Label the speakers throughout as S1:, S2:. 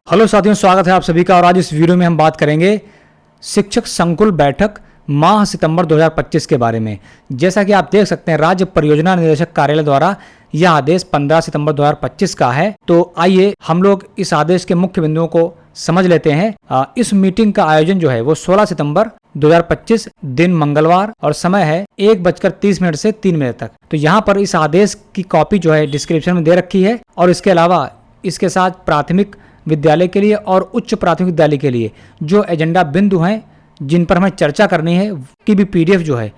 S1: Hello साथियों, स्वागत है आप सभी का। और आज इस वीडियो में हम बात करेंगे शिक्षक संकुल बैठक माह सितंबर 2025 के बारे में। जैसा कि आप देख सकते हैं, राज्य परियोजना निदेशक कार्यालय द्वारा यह आदेश 15 सितंबर 2025 का है। तो आइए हम लोग इस आदेश के मुख्य बिंदुओं को समझ लेते हैं। इस मीटिंग का आयोजन जो है वो 16 सितंबर 2025 दिन मंगलवार और समय है 1:30 से 3 तक। तो यहाँ पर इस आदेश की कॉपी जो है डिस्क्रिप्शन में दे रखी है। और इसके अलावा इसके साथ प्राथमिक विद्यालय के लिए और उच्च प्राथमिक विद्यालय के लिए जो एजेंडा बिंदु हैं जिन पर हमें चर्चा करनी है की भी पीडीएफ जो है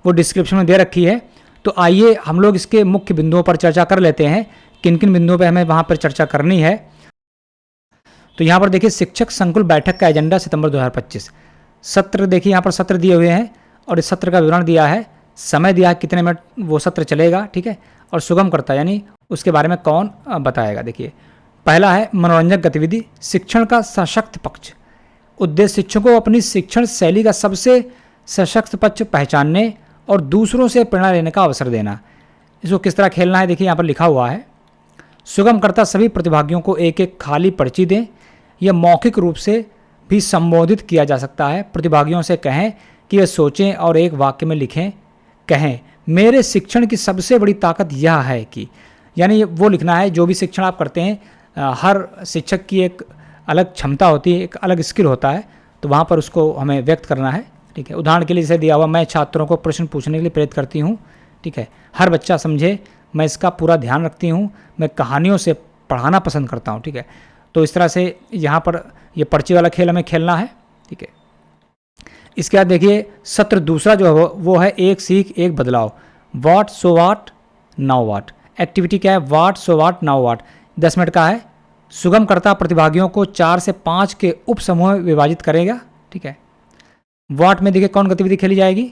S1: वो डिस्क्रिप्शन में दे रखी है। तो आइए हम लोग इसके मुख्य बिंदुओं पर चर्चा कर लेते हैं, किन किन बिंदुओं पर हमें वहाँ पर चर्चा करनी है। तो यहाँ पर देखिए, शिक्षक संकुल बैठक का एजेंडा सितंबर 2025। सत्र देखिए, यहाँ पर सत्र दिए हुए हैं और इस सत्र का विवरण दिया है, समय दिया है कितने मिनट वो सत्र चलेगा, ठीक है, और सुगमकर्ता यानी उसके बारे में कौन बताएगा। देखिए, पहला है मनोरंजक गतिविधि, शिक्षण का सशक्त पक्ष। उद्देश्य शिक्षकों को अपनी शिक्षण शैली का सबसे सशक्त पक्ष पहचानने और दूसरों से प्रेरणा लेने का अवसर देना। इसको किस तरह खेलना है देखिए, यहाँ पर लिखा हुआ है। सुगमकर्ता सभी प्रतिभागियों को एक एक खाली पर्ची दें। यह मौखिक रूप से भी संबोधित किया जा सकता है। प्रतिभागियों से कहें कि वे सोचें और एक वाक्य में लिखें। कहें, मेरे शिक्षण की सबसे बड़ी ताकत यह है कि, यानी वो लिखना है। जो भी शिक्षण आप करते हैं, हर शिक्षक की एक अलग क्षमता होती है, एक अलग स्किल होता है, तो वहाँ पर उसको हमें व्यक्त करना है, ठीक है। उदाहरण के लिए जैसे दिया हुआ, मैं छात्रों को प्रश्न पूछने के लिए प्रेरित करती हूँ, ठीक है। हर बच्चा समझे, मैं इसका पूरा ध्यान रखती हूँ, मैं कहानियों से पढ़ाना पसंद करता हूँ, ठीक है। तो इस तरह से यहाँ पर ये पर्ची वाला खेल हमें खेलना है, ठीक है। इसके बाद देखिए, सत्र दूसरा जो है वो है एक सीख एक बदलाव। वाट सो वाट नाउ वाट। एक्टिविटी क्या है? वाट सो वाट नाउ वाट। 10 मिनट का है। सुगमकर्ता प्रतिभागियों को 4 से 5 के उप समूह में विभाजित करेगा, ठीक है। वाट में देखिए कौन गतिविधि खेली जाएगी,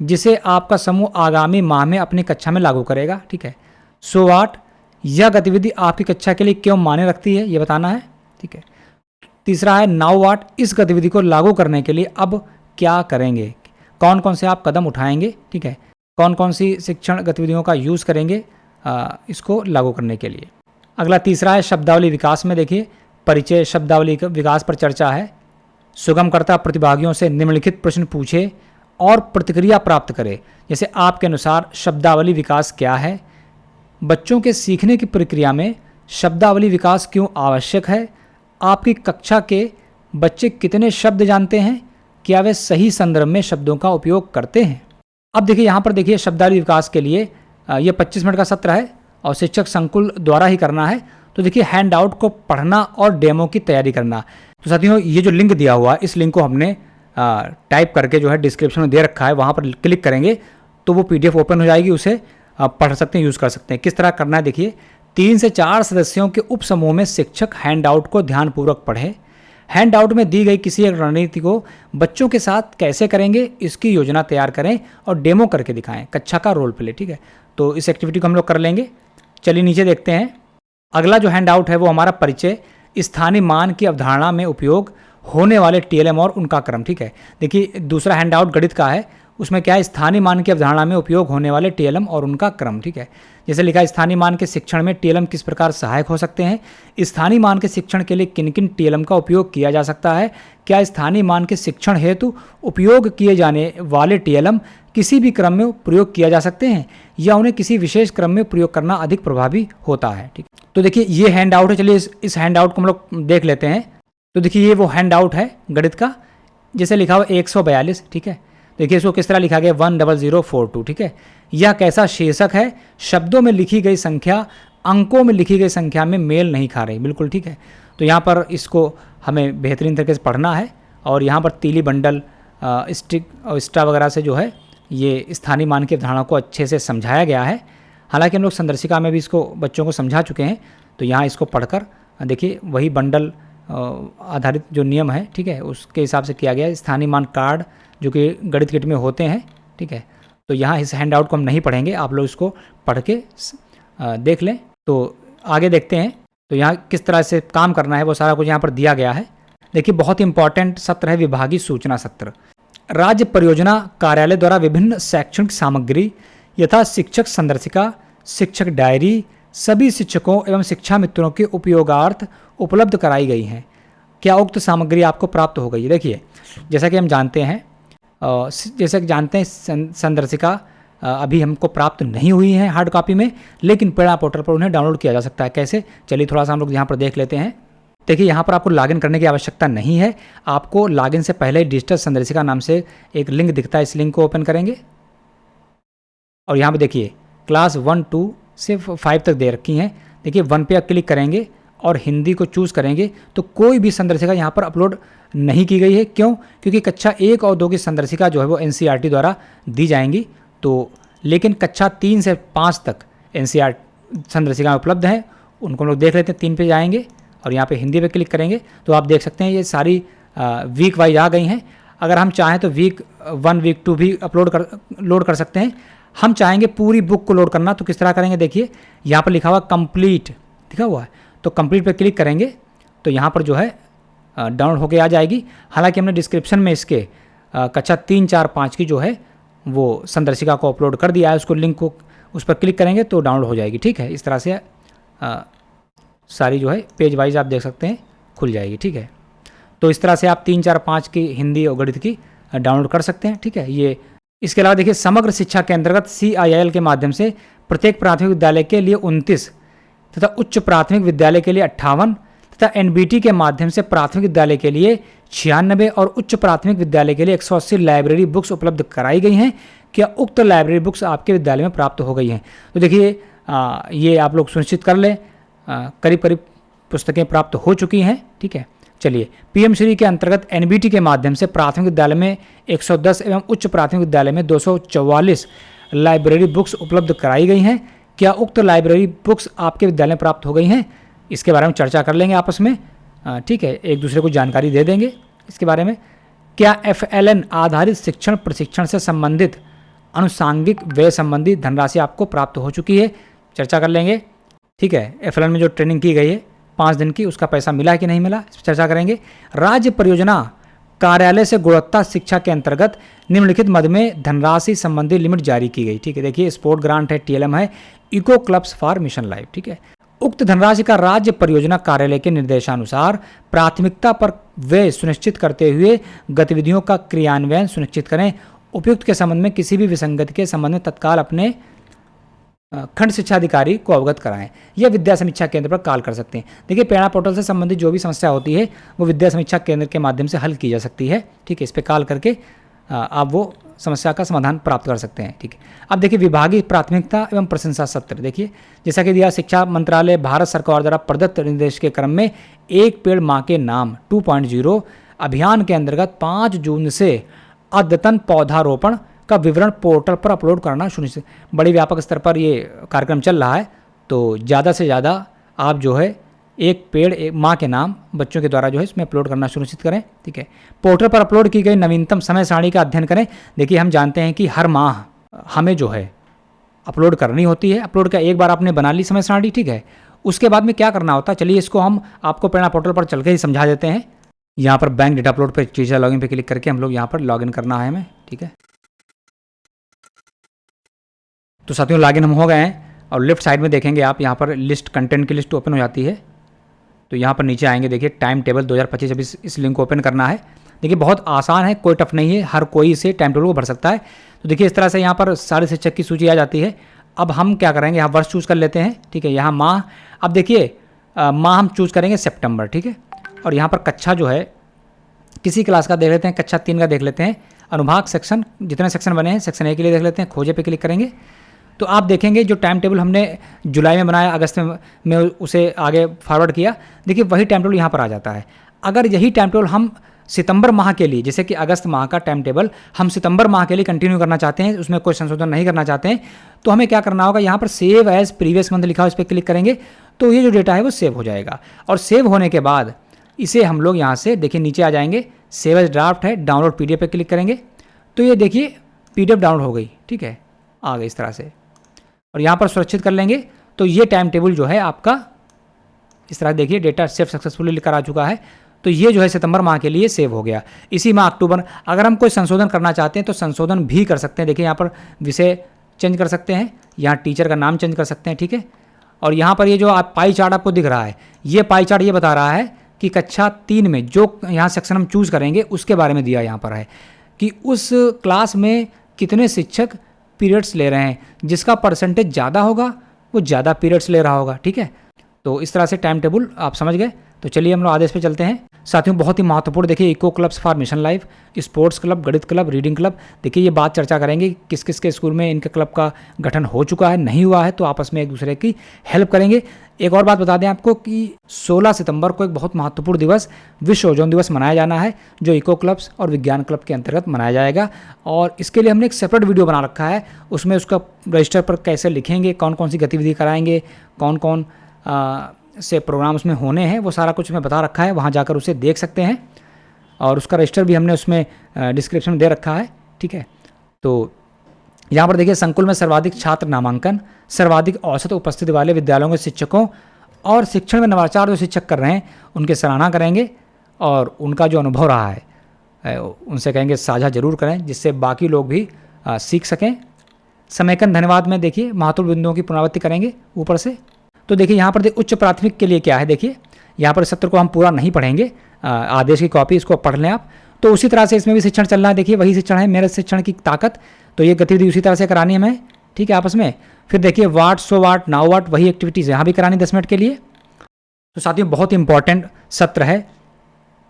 S1: जिसे आपका समूह आगामी माह में अपनी कक्षा में लागू करेगा, ठीक है। सो वाट, यह गतिविधि आपकी कक्षा के लिए क्यों मायने रखती है ये बताना है, ठीक है। तीसरा है नाउ वाट, इस गतिविधि को लागू करने के लिए अब क्या करेंगे, कौन कौन से आप कदम उठाएंगे, ठीक है। कौन कौन सी शिक्षण गतिविधियों का यूज़ करेंगे इसको लागू करने के लिए। अगला तीसरा है शब्दावली विकास में देखिए, परिचय शब्दावली विकास पर चर्चा है। सुगमकर्ता प्रतिभागियों से निम्नलिखित प्रश्न पूछे और प्रतिक्रिया प्राप्त करे। जैसे आपके अनुसार शब्दावली विकास क्या है? बच्चों के सीखने की प्रक्रिया में शब्दावली विकास क्यों आवश्यक है? आपकी कक्षा के बच्चे कितने शब्द जानते हैं? क्या वे सही संदर्भ में शब्दों का उपयोग करते हैं? अब देखिए, यहाँ पर देखिए शब्दावली विकास के लिए ये 25 मिनट का सत्र है और शिक्षक संकुल द्वारा ही करना है। तो देखिए, हैंड आउट को पढ़ना और डेमो की तैयारी करना। तो साथियों, ये जो लिंक दिया हुआ है, इस लिंक को हमने टाइप करके जो है डिस्क्रिप्शन में दे रखा है, वहाँ पर क्लिक करेंगे तो वो पीडीएफ ओपन हो जाएगी, उसे पढ़ सकते हैं, यूज़ कर सकते हैं। किस तरह करना है देखिए, 3 से 4 सदस्यों के उप समूह में शिक्षक हैंड आउट को ध्यानपूर्वक पढ़ें। हैंड आउट में दी गई किसी एक रणनीति को बच्चों के साथ कैसे करेंगे इसकी योजना तैयार करें और डेमो करके दिखाएं, कक्षा का रोल प्ले, ठीक है। तो इस एक्टिविटी को हम लोग कर लेंगे। चलिए नीचे देखते हैं। अगला जो हैंड आउट है वो हमारा परिचय, स्थानीय मान की अवधारणा में उपयोग होने वाले टीएलएम और उनका क्रम, ठीक है। देखिए, दूसरा हैंड आउट गणित का है, उसमें क्या है, स्थानीय मान की अवधारणा में उपयोग होने वाले टीएलएम और उनका क्रम, ठीक है। जैसे लिखा है, स्थानीय मान के शिक्षण में टीएलएम किस प्रकार सहायक हो सकते हैं? स्थानीय मान के शिक्षण के लिए किन किन टीएलएम का उपयोग किया जा सकता है? क्या स्थानीय मान के शिक्षण हेतु उपयोग किए जाने वाले टीएलएम किसी भी क्रम में प्रयोग किया जा सकते हैं या उन्हें किसी विशेष क्रम में प्रयोग करना अधिक प्रभावी होता है, ठीक। तो देखिए, ये हैंड आउट है। चलिए इस हैंड आउट को हम लोग देख लेते हैं। तो देखिए, ये वो हैंड आउट है गणित का, जैसे लिखा हुआ 142, ठीक है। देखिए, इसको किस तरह लिखा गया, 10042, ठीक है। यह कैसा शीर्षक है? शब्दों में लिखी गई संख्या अंकों में लिखी गई संख्या में मेल नहीं खा रही, बिल्कुल ठीक है। तो यहाँ पर इसको हमें बेहतरीन तरीके से पढ़ना है और यहाँ पर तीली बंडल स्टिक और स्टा वगैरह से जो है ये स्थानीय मान की अवधारणा को अच्छे से समझाया गया है। हालांकि हम लोग संदर्शिका में भी इसको बच्चों को समझा चुके हैं। तो यहाँ इसको पढ़कर देखिए, वही बंडल आधारित जो नियम है, ठीक है, उसके हिसाब से किया गया है। स्थानीय मान कार्ड जो कि गणित किट में होते हैं, ठीक है। तो यहाँ इस हैंड आउट को हम नहीं पढ़ेंगे, आप लोग इसको पढ़ के देख लें। तो आगे देखते हैं। तो यहाँ किस तरह से काम करना है वो सारा कुछ यहाँ पर दिया गया है। देखिए, बहुत इंपॉर्टेंट सत्र है विभागीय सूचना सत्र। राज्य परियोजना कार्यालय द्वारा विभिन्न शैक्षणिक सामग्री यथा शिक्षक संदर्शिका, शिक्षक डायरी, सभी शिक्षकों एवं शिक्षा मित्रों के उपयोगार्थ उपलब्ध कराई गई हैं। क्या उक्त सामग्री आपको प्राप्त हो गई है? देखिए, जैसा कि हम जानते हैं संदर्शिका अभी हमको प्राप्त नहीं हुई है हार्ड कॉपी में, लेकिन प्रेरणा पोर्टल पर उन्हें डाउनलोड किया जा सकता है। कैसे? चलिए थोड़ा सा हम लोग यहाँ पर देख लेते हैं। देखिए, यहाँ पर आपको लॉगिन करने की आवश्यकता नहीं है। आपको लॉगिन से पहले डिजिटल संदर्शिका नाम से एक लिंक दिखता है, इस लिंक को ओपन करेंगे और यहाँ पे देखिए क्लास 1, 2 से 5 तक दे रखी हैं। देखिए 1 पे आप क्लिक करेंगे और हिंदी को चूज़ करेंगे तो कोई भी संदर्शिका यहाँ पर अपलोड नहीं की गई है। क्यों? क्योंकि कक्षा 1 और 2 की संदर्शिका जो है वो NCERT द्वारा दी जाएंगी। तो लेकिन कक्षा 3 से 5 तक NCERT संदर्शिका उपलब्ध है, उनको हम लोग देख लेते हैं। 3 पे जाएंगे और यहाँ पे हिंदी पे क्लिक करेंगे तो आप देख सकते हैं ये सारी वीक वाइज आ गई हैं। अगर हम चाहें तो वीक 1, वीक 2 भी लोड कर सकते हैं। हम चाहेंगे पूरी बुक को लोड करना, तो किस तरह करेंगे? देखिए यहाँ पर लिखा हुआ कंप्लीट लिखा हुआ है, तो कंप्लीट पे क्लिक करेंगे तो यहाँ पर जो है डाउनलोड होके आ जाएगी। हालांकि हमने डिस्क्रिप्शन में इसके कक्षा 3, 4, 5 की जो है वो संदर्शिका को अपलोड कर दिया है, उसको लिंक को उस पर क्लिक करेंगे तो डाउनलोड हो जाएगी। ठीक है, इस तरह से सारी जो है पेज वाइज आप देख सकते हैं खुल जाएगी। ठीक है, तो इस तरह से आप 3, 4, 5 की हिंदी और गणित की डाउनलोड कर सकते हैं। ठीक है, ये इसके अलावा देखिए समग्र शिक्षा के अंतर्गत CIL के माध्यम से प्रत्येक प्राथमिक विद्यालय के लिए 29 तथा उच्च प्राथमिक विद्यालय के लिए 58 तथा NBT के माध्यम से प्राथमिक विद्यालय के लिए 96 और उच्च प्राथमिक विद्यालय के लिए 180 लाइब्रेरी बुक्स उपलब्ध कराई गई हैं। क्या उक्त लाइब्रेरी बुक्स आपके विद्यालय में प्राप्त हो गई हैं? तो देखिए ये आप लोग सुनिश्चित कर लें, करीब करीब पुस्तकें प्राप्त हो चुकी हैं। ठीक है, चलिए PM श्री के अंतर्गत NBT के माध्यम से प्राथमिक विद्यालय में 110 एवं उच्च प्राथमिक विद्यालय में 244 लाइब्रेरी बुक्स उपलब्ध कराई गई हैं। क्या उक्त लाइब्रेरी बुक्स आपके विद्यालय में प्राप्त हो गई हैं? इसके बारे में चर्चा कर लेंगे आपस में। ठीक है, एक दूसरे को जानकारी दे देंगे इसके बारे में। क्या FLN आधारित शिक्षण प्रशिक्षण से संबंधित आनुषांगिक व्यय संबंधी धनराशि आपको प्राप्त हो चुकी है? चर्चा कर लेंगे। ठीक है, FLN में जो ट्रेनिंग की गई है 5 दिन की, उसका पैसा मिला कि नहीं मिला, इस पर चर्चा करेंगे। राज्य परियोजना कार्यालय से गुणवत्ता शिक्षा के अंतर्गत निम्नलिखित मद में धनराशि संबंधी लिमिट जारी की गई। ठीक है, देखिए स्पोर्ट ग्रांट है, TLM है, eco clubs for mission life. ठीक है, उक्त धनराशि का राज्य परियोजना कार्यालय के निर्देशानुसार प्राथमिकता पर व्यय सुनिश्चित करते हुए गतिविधियों का क्रियान्वयन सुनिश्चित करें। उपयुक्त के संबंध में किसी भी विसंगति के संबंध में तत्काल अपने खंड शिक्षा अधिकारी को अवगत कराएं या विद्या समीक्षा केंद्र पर कॉल कर सकते हैं। देखिए प्रेरणा पोर्टल से संबंधित जो भी समस्या होती है वो विद्या समीक्षा केंद्र के माध्यम से हल की जा सकती है। ठीक है, इस पर कॉल करके आप वो समस्या का समाधान प्राप्त कर सकते हैं। ठीक है, अब देखिए विभागीय प्राथमिकता एवं प्रशंसा सत्र। देखिए जैसा कि दिया, शिक्षा मंत्रालय भारत सरकार द्वारा प्रदत्त निर्देश के क्रम में एक पेड़ माँ के नाम 2.0 अभियान के अंतर्गत 5 जून से अद्यतन पौधारोपण का विवरण पोर्टल पर अपलोड करना सुनिश्चित। बड़ी व्यापक स्तर पर ये कार्यक्रम चल रहा है, तो ज़्यादा से ज़्यादा आप जो है एक पेड़ एक माँ के नाम बच्चों के द्वारा जो है इसमें अपलोड करना सुनिश्चित करें। ठीक है, पोर्टल पर अपलोड की गई नवीनतम समय सारणी का अध्ययन करें। देखिए हम जानते हैं कि हर माह हमें जो है अपलोड करनी होती है। अपलोड का एक बार आपने बना ली समय सारणी, ठीक है, उसके बाद में क्या करना होता है, चलिए इसको हम आपको प्रेरणा पोर्टल पर चल के ही समझा देते हैं। यहाँ पर बैंक डेटा अपलोड पर टीचर लॉगिन पे क्लिक करके हम लोग यहाँ पर लॉगिन करना है हमें। ठीक है, तो साथियों लॉगिन हम हो गए हैं और लेफ्ट साइड में देखेंगे आप यहाँ पर लिस्ट कंटेंट की लिस्ट ओपन हो जाती है। तो यहाँ पर नीचे आएंगे, देखिए टाइम टेबल 2025-26 इस लिंक को ओपन करना है। देखिए बहुत आसान है, कोई टफ नहीं है, हर कोई इसे टाइम टेबल को भर सकता है। तो देखिए इस तरह से यहाँ पर सारे शिक्षक की सूची आ जाती है। अब हम क्या करेंगे, यहाँ वर्ष चूज़ कर लेते हैं। ठीक है, यहाँ माह, अब देखिए माह हम चूज़ करेंगे सितंबर। ठीक है, और यहाँ पर कक्षा जो है किसी क्लास का देख लेते हैं, कक्षा 3 का देख लेते हैं। अनुभाग सेक्शन, जितने सेक्शन बने हैं सेक्शन A के लिए देख लेते हैं। खोजे पे क्लिक करेंगे तो आप देखेंगे जो टाइम टेबल हमने जुलाई में बनाया, अगस्त में उसे आगे फॉरवर्ड किया, देखिए वही टाइम टेबल यहाँ पर आ जाता है। अगर यही टाइम टेबल हम सितंबर माह के लिए, जैसे कि अगस्त माह का टाइम टेबल हम सितंबर माह के लिए कंटिन्यू करना चाहते हैं, उसमें कोई संशोधन नहीं करना चाहते हैं, तो हमें क्या करना होगा, यहाँ पर सेव एज प्रीवियस मंथ लिखा हो, इस पर क्लिक करेंगे तो ये जो डेटा है वो सेव हो जाएगा। और सेव होने के बाद इसे हम लोग यहाँ से देखिए नीचे आ जाएंगे, सेव एज ड्राफ्ट है, डाउनलोड PDF पे क्लिक करेंगे तो ये देखिए PDF डाउनलोड हो गई। ठीक है, आ गई इस तरह से, और यहाँ पर सुरक्षित कर लेंगे तो ये टाइम टेबल जो है आपका इस तरह देखिए डेटा सेव सक्सेसफुली लिखकर आ चुका है। तो ये जो है सितंबर माह के लिए सेव हो गया। इसी माह अक्टूबर, अगर हम कोई संशोधन करना चाहते हैं तो संशोधन भी कर सकते हैं। देखिए यहाँ पर विषय चेंज कर सकते हैं, यहाँ टीचर का नाम चेंज कर सकते हैं। ठीक है, और यहाँ पर ये जो आप पाई चार्ट आपको दिख रहा है, ये पाई चार्ट ये बता रहा है कि कक्षा 3 में जो यहाँ सेक्शन हम चूज़ करेंगे उसके बारे में दिया यहाँ पर है कि उस क्लास में कितने शिक्षक पीरियड्स ले रहे हैं। जिसका परसेंटेज ज़्यादा होगा वो ज़्यादा पीरियड्स ले रहा होगा, ठीक है। तो इस तरह से टाइम टेबल आप समझ गए। तो चलिए हम लोग आदेश पे चलते हैं। साथियों बहुत ही महत्वपूर्ण देखिए, eco clubs for mission life, sports club, गणित क्लब, रीडिंग क्लब। देखिए ये बात चर्चा करेंगे किस किस के स्कूल में इनके क्लब का गठन हो चुका है, नहीं हुआ है, तो आपस में एक दूसरे की हेल्प करेंगे। एक और बात बता दें आपको कि 16 सितंबर को एक बहुत महत्वपूर्ण दिवस, विश्व ओजोन दिवस मनाया जाना है, जो इको क्लब्स और विज्ञान क्लब के अंतर्गत मनाया जाएगा। और इसके लिए हमने एक सेपरेट वीडियो बना रखा है, उसमें उसका रजिस्टर पर कैसे लिखेंगे, कौन कौन सी गतिविधि कराएंगे, कौन कौन से प्रोग्राम उसमें होने हैं, वो सारा कुछ उसमें बता रखा है, वहाँ जाकर उसे देख सकते हैं। और उसका रजिस्टर भी हमने उसमें डिस्क्रिप्शन में दे रखा है, ठीक है। तो यहाँ पर देखिए संकुल में सर्वाधिक छात्र नामांकन, सर्वाधिक औसत उपस्थिति वाले विद्यालयों के शिक्षकों और शिक्षण में नवाचार जो शिक्षक कर रहे हैं उनकी सराहना करेंगे और उनका जो अनुभव रहा है उनसे कहेंगे साझा जरूर करें, जिससे बाकी लोग भी सीख सकें। समेकन धन्यवाद में देखिए महत्वपूर्ण बिंदुओं की पुनरावृत्ति करेंगे ऊपर से। तो देखिए यहाँ पर उच्च प्राथमिक के लिए क्या है, देखिए यहाँ पर सत्र को हम पूरा नहीं पढ़ेंगे, आदेश की कॉपी इसको पढ़ लें आप। तो उसी तरह से इसमें भी शिक्षण चलना है, देखिए वही शिक्षण है, मेरे शिक्षण की ताकत। तो ये गतिविधि उसी तरह से करानी है हमें, ठीक है, आपस में। फिर देखिए वाट, 100 वाट, 9 वाट, वही एक्टिविटीज़ यहाँ भी करानी 10 मिनट के लिए। तो साथियों बहुत इंपॉर्टेंट सत्र है,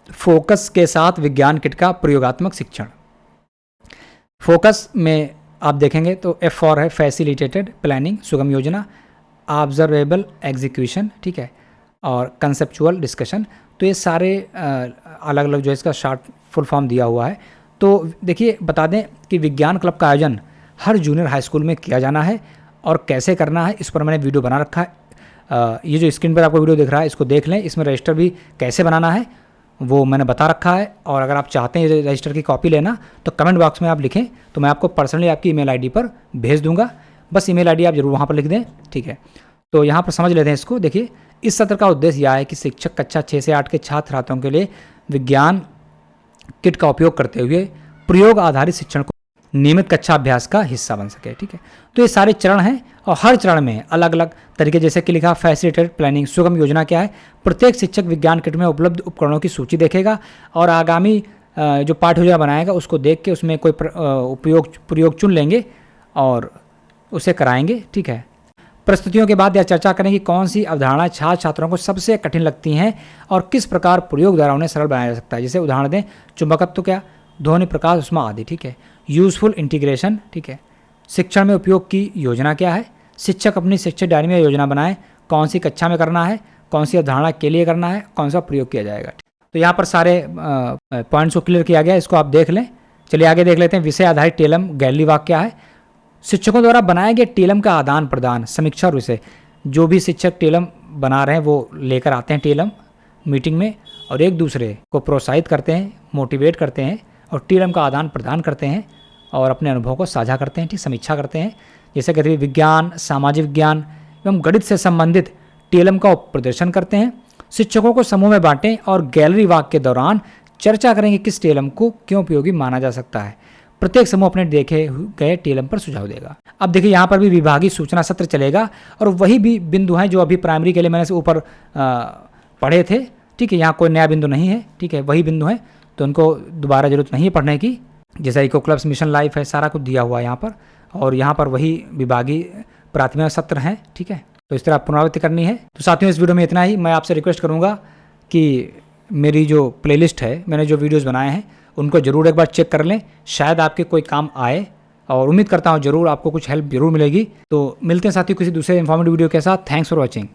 S1: फोकस के साथ विज्ञान किट का प्रयोगात्मक शिक्षण। फोकस में आप देखेंगे तो F फॉर है फैसिलिटेटेड प्लानिंग, सुगम योजना, ऑब्जर्वेबल एग्जीक्यूशन, ठीक है, और कंसेप्चुअल डिस्कशन। तो ये सारे अलग अलग जो इसका शॉर्ट फुल फॉर्म दिया हुआ है। तो देखिए बता दें कि विज्ञान क्लब का आयोजन हर जूनियर हाई स्कूल में किया जाना है और कैसे करना है इस पर मैंने वीडियो बना रखा है। ये जो स्क्रीन पर आपको वीडियो दिख रहा है इसको देख लें, इसमें रजिस्टर भी कैसे बनाना है वो मैंने बता रखा है। और अगर आप चाहते हैं रजिस्टर की कॉपी लेना तो कमेंट बॉक्स में आप लिखें, तो मैं आपको पर्सनली आपकी ईमेल आईडी पर भेज दूंगा। बस ईमेल आईडी आप जरूर वहाँ पर लिख दें, ठीक है। तो यहाँ पर समझ लेते हैं इसको। देखिए इस सत्र का उद्देश्य यह है कि शिक्षक कक्षा 6 से 8 के छात्र छात्राओं के लिए विज्ञान किट का उपयोग करते हुए प्रयोग आधारित शिक्षण को नियमित कक्षा अभ्यास का हिस्सा बन सके, ठीक है। तो ये सारे चरण हैं और हर चरण में अलग अलग तरीके, जैसे कि लिखा फैसिलिटेटेड प्लानिंग, सुगम योजना क्या है। प्रत्येक शिक्षक विज्ञान किट में उपलब्ध उपकरणों की सूची देखेगा और आगामी जो पाठ योजना बनाएगा उसको देख के उसमें कोई प्रयोग चुन लेंगे और उसे कराएंगे, ठीक है। प्रस्तुतियों के बाद यह चर्चा करें कि कौन सी अवधारणाएं छात्र छात्रों को सबसे कठिन लगती हैं और किस प्रकार प्रयोग द्वारा उन्हें सरल बनाया जा सकता है। जैसे उदाहरण दें चुंबकत्व क्या, ध्वनि, प्रकाश, ऊष्मा आदि, ठीक है। यूजफुल इंटीग्रेशन, ठीक है। शिक्षण में उपयोग की योजना क्या है, शिक्षक अपनी शिक्षक डायरी में योजना बनाए, कौन सी कक्षा में करना है, कौन सी अवधारणा के लिए करना है, कौन सा प्रयोग किया जाएगा। तो यहाँ पर सारे पॉइंट्स को क्लियर किया गया, इसको आप देख लें। चलिए आगे देख लेते हैं। विषय आधारित टेलम गैलरी वाक्य क्या है। शिक्षकों द्वारा बनाए गए टेलम का आदान प्रदान, समीक्षा और विषय। जो भी शिक्षक टेलम बना रहे हैं वो लेकर आते हैं टेलम मीटिंग में और एक दूसरे को प्रोत्साहित करते हैं, मोटिवेट करते हैं और टेलम का आदान प्रदान करते हैं और अपने अनुभव को साझा करते हैं, ठीक, समीक्षा करते हैं। जैसे गतिविधि विज्ञान, सामाजिक विज्ञान एवं गणित से संबंधित टेलम का प्रदर्शन करते हैं। शिक्षकों को समूह में बांटें और गैलरी वाक के दौरान चर्चा करें कि किस टेलम को क्यों उपयोगी माना जा सकता है। प्रत्येक समूह अपने देखे गए टेलम पर सुझाव देगा। अब देखिए यहाँ पर भी विभागीय सूचना सत्र चलेगा और वही भी बिंदु हैं जो अभी प्राइमरी के लिए मैंने से ऊपर पढ़े थे, ठीक है। यहाँ कोई नया बिंदु नहीं है, ठीक है, वही बिंदु हैं, तो उनको दोबारा जरूरत नहीं है पढ़ने की। जैसा इको क्लब्स, मिशन लाइफ है, सारा कुछ दिया हुआ है यहाँ पर, और यहाँ पर वही विभागीय प्राथमिक सत्र हैं, ठीक है। तो इस तरह पुनरावृत्ति करनी है। तो साथियों इस वीडियो में इतना ही। मैं आपसे रिक्वेस्ट करूँगा कि मेरी जो प्लेलिस्ट है, मैंने जो वीडियोज़ बनाए हैं उनको ज़रूर एक बार चेक कर लें, शायद आपके कोई काम आए, और उम्मीद करता हूँ ज़रूर आपको कुछ हेल्प जरूर मिलेगी। तो मिलते हैं साथियों किसी दूसरे इन्फॉर्मेटिव वीडियो के साथ। Thanks for watching.